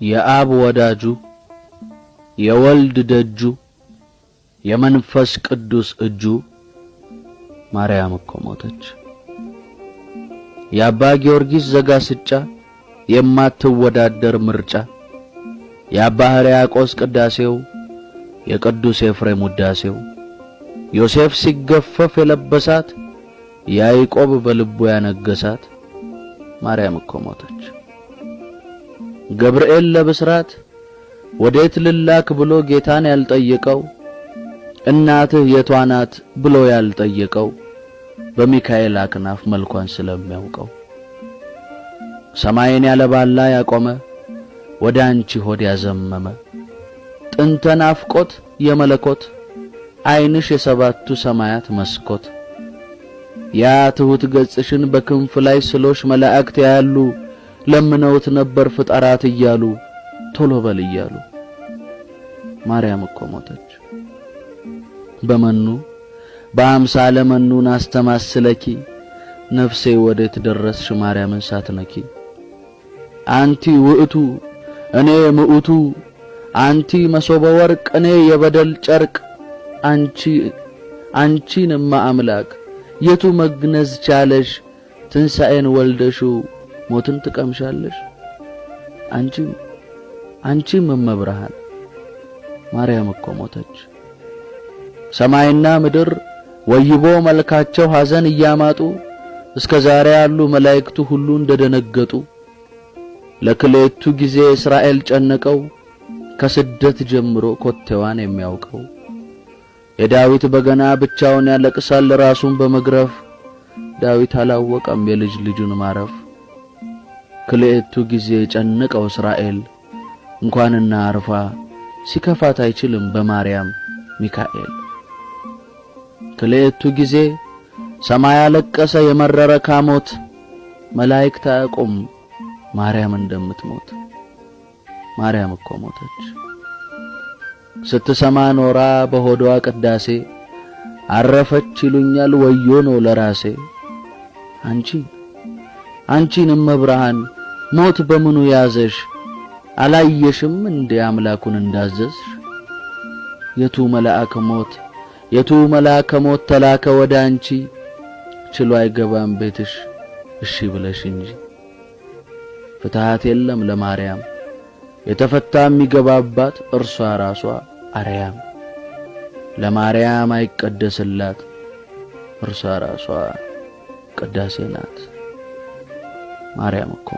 የአብ ወዳጁ የወልድ ደጁ የመንፈስ ቅዱስ እጁ ማርያም እኮ ሞተች። የአባ ጊዮርጊስ ዘጋስጫ የማትወዳደር ምርጫ የአባ ሕርያቆስ ቅዳሴው የቅዱስ ኤፍሬም ውዳሴው ዮሴፍ ሲገፈፍ የለበሳት ያዕቆብ በልቡ ያነገሳት ማርያም እኮ ሞተች። ገብርኤል ለብስራት ወዴት ልላክ ብሎ ጌታን ያልጠየቀው እናትህ የቷ ናት ብሎ ያልጠየቀው በሚካኤል አክናፍ መልኳን ስለሚያውቀው ሰማይን ያለባላ ያቆመ ወደ አንቺ ሆድ ያዘመመ ጥንተ ናፍቆት የመለኮት ዓይንሽ የሰባቱ ሰማያት መስኮት ያ ትሁት ገጽሽን በክንፍ ላይ ስሎሽ መላእክት ያሉ ለምነውት ነበር ፍጠራት እያሉ ቶሎ በል እያሉ ማርያም እኮ ሞተች። በመኑ በአምሳለ መኑን አስተማስለኪ ነፍሴ ወዴት ደረስሽ ማርያምን ሳትነኪ አንቲ ውእቱ እኔ ምኡቱ አንቲ መሶበ ወርቅ እኔ የበደል ጨርቅ አንቺን አምላክ የቱ መግነዝ ቻለሽ ትንሣኤን ወልደሽው ሞትን ትቀምሻለሽ አንቺም እመብርሃን ማርያም እኮ ሞተች። ሰማይና ምድር ወይቦ መልካቸው ሐዘን እያማጡ እስከ ዛሬ ያሉ መላእክቱ ሁሉ እንደደነገጡ ለክሌቱ ጊዜ እስራኤል ጨነቀው ከስደት ጀምሮ ኮቴዋን የሚያውቀው የዳዊት በገና ብቻውን ያለቅሳል ራሱን በመግረፍ ዳዊት አላወቀም የልጅ ልጁን ማረፍ ክሌቱ ጊዜ ጨነቀው እስራኤል እንኳንና አርፋ ሲከፋት አይችልም በማርያም ሚካኤል ክሌቱ ጊዜ ሰማይ አለቀሰ የመረረ ካሞት መላእክት አያውቁም ማርያም እንደምትሞት ማርያም እኮ ሞተች። ስትሰማ ኖራ በሆዷ ቅዳሴ አረፈች ይሉኛል ወዮ ነው ለራሴ አንቺን እመብርሃን ሞት በምኑ ያዘሽ አላየሽም እንደ አምላኩን እንዳዘዝሽ የቱ መልአከ ሞት ተላከ ወደ አንቺ ችሎ አይገባም ቤትሽ እሺ ብለሽ እንጂ ፍትሃት የለም ለማርያም የተፈታ የሚገባባት እርሷ ራሷ አርያም ለማርያም አይቀደስላት እርሷ ራሷ ቅዳሴ ናት ማርያም እኮ